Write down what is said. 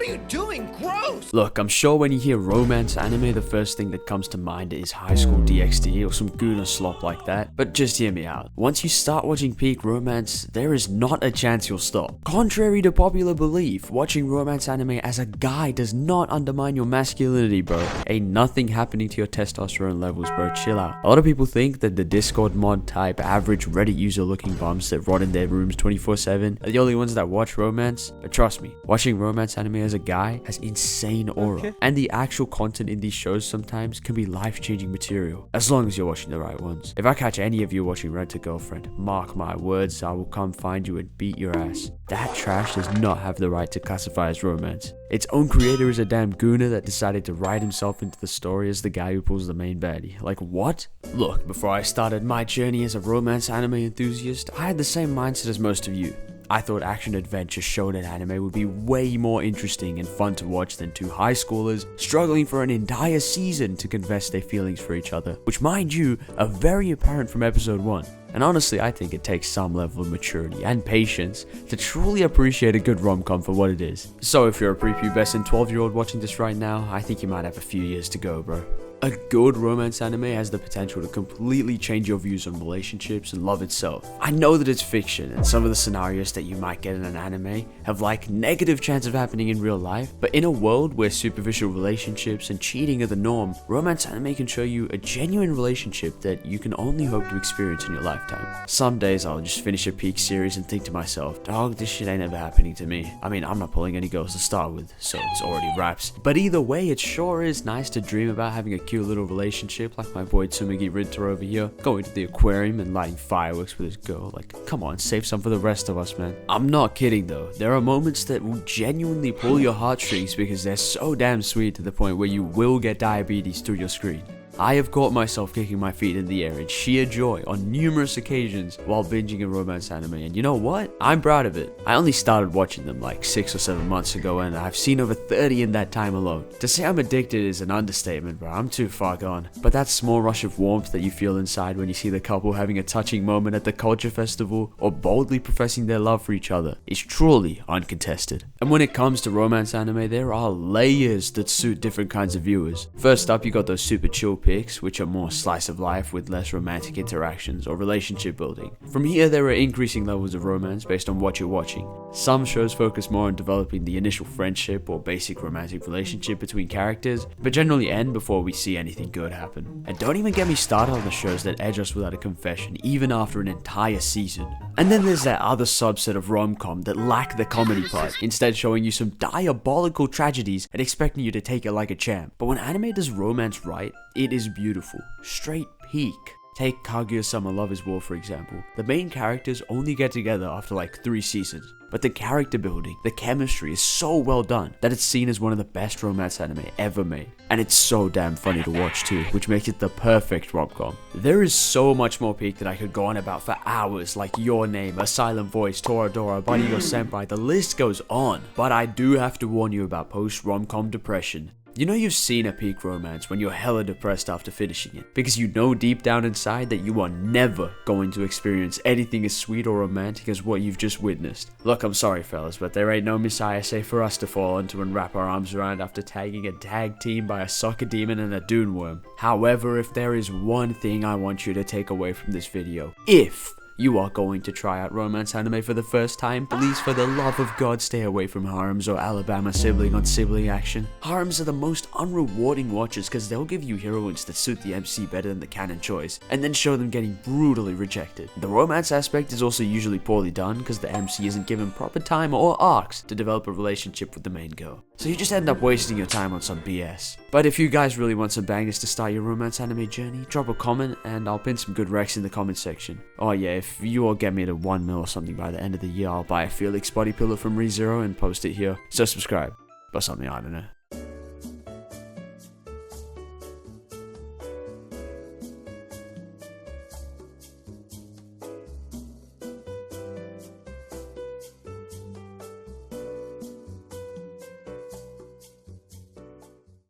you doing? Gross! Look, I'm sure when you hear romance anime, the first thing that comes to mind is High School DxD or some Guna slop like that, but just hear me out. Once you start watching peak romance, there is not a chance you'll stop. Contrary to popular belief, watching romance anime as a guy does not undermine your masculinity, bro. Ain't nothing happening to your testosterone levels, bro. Chill out. A lot of people think that the Discord mod type average Reddit user looking bums that rot in their rooms 24/7 are the only ones that watch romance, but trust me, watching romance anime as a guy has insane aura, and the actual content in these shows sometimes can be life-changing material, as long as you're watching the right ones. If I catch any of you watching Rent a Girlfriend, mark my words, I will come find you and beat your ass. That trash does not have the right to classify as romance. Its own creator is a damn gooner that decided to write himself into the story as the guy who pulls the main baddie. Like, what? Look, before I started my journey as a romance anime enthusiast, I had the same mindset as most of you. I thought action-adventure shonen anime would be way more interesting and fun to watch than two high schoolers struggling for an entire season to confess their feelings for each other, which, mind you, are very apparent from episode 1. And honestly, I think it takes some level of maturity and patience to truly appreciate a good rom-com for what it is. So if you're a prepubescent 12-year-old watching this right now, I think you might have a few years to go, bro. A good romance anime has the potential to completely change your views on relationships and love itself. I know that it's fiction, and some of the scenarios that you might get in an anime have like negative chance of happening in real life, but in a world where superficial relationships and cheating are the norm, romance anime can show you a genuine relationship that you can only hope to experience in your lifetime. Some days I'll just finish a peak series and think to myself, dog, this shit ain't ever happening to me. I mean, I'm not pulling any girls to start with, so it's already wraps. But either way, it sure is nice to dream about having a cute little relationship like my boy Tsumagi Rinter over here, going to the aquarium and lighting fireworks with his girl. Like, come on, save some for the rest of us, man. I'm not kidding though. There are moments that will genuinely pull your heartstrings because they're so damn sweet to the point where you will get diabetes through your screen. I have caught myself kicking my feet in the air in sheer joy on numerous occasions while binging a romance anime, and you know what? I'm proud of it. I only started watching them like 6 or 7 months ago, and I've seen over 30 in that time alone. To say I'm addicted is an understatement, bro. I'm too far gone. But that small rush of warmth that you feel inside when you see the couple having a touching moment at the culture festival or boldly professing their love for each other is truly uncontested. And when it comes to romance anime, there are layers that suit different kinds of viewers. First up, you got those super chill pics, which are more slice of life with less romantic interactions or relationship building. From here, there are increasing levels of romance based on what you're watching. Some shows focus more on developing the initial friendship or basic romantic relationship between characters, but generally end before we see anything good happen. And don't even get me started on the shows that edge us without a confession, even after an entire season. And then there's that other subset of rom-com that lack the comedy part, instead showing you some diabolical tragedies and expecting you to take it like a champ. But when anime does romance right, it is beautiful. Straight peak. Take Kaguya-sama Love is War for example. The main characters only get together after like 3 seasons, but the character building, the chemistry is so well done that it's seen as one of the best romance anime ever made. And it's so damn funny to watch too, which makes it the perfect rom-com. There is so much more peak that I could go on about for hours, like Your Name, A Silent Voice, Toradora, Buddy Go Senpai, the list goes on. But I do have to warn you about post-rom-com depression. You know you've seen a peak romance when you're hella depressed after finishing it, because you know deep down inside that you are never going to experience anything as sweet or romantic as what you've just witnessed. Look, I'm sorry fellas, but there ain't no Messiah say for us to fall into and wrap our arms around after tagging a tag team by a soccer demon and a dune worm. However, if there is one thing I want you to take away from this video, if you are going to try out romance anime for the first time, please for the love of God stay away from harems or Alabama sibling on sibling action. Harems are the most unrewarding watches because they'll give you heroines that suit the MC better than the canon choice, and then show them getting brutally rejected. The romance aspect is also usually poorly done because the MC isn't given proper time or arcs to develop a relationship with the main girl. So you just end up wasting your time on some BS. But if you guys really want some bangers to start your romance anime journey, drop a comment and I'll pin some good recs in the comment section. Oh yeah, if you all get me to 1 mil or something by the end of the year, I'll buy a Felix body pillow from ReZero and post it here. So subscribe. Or something, I don't know.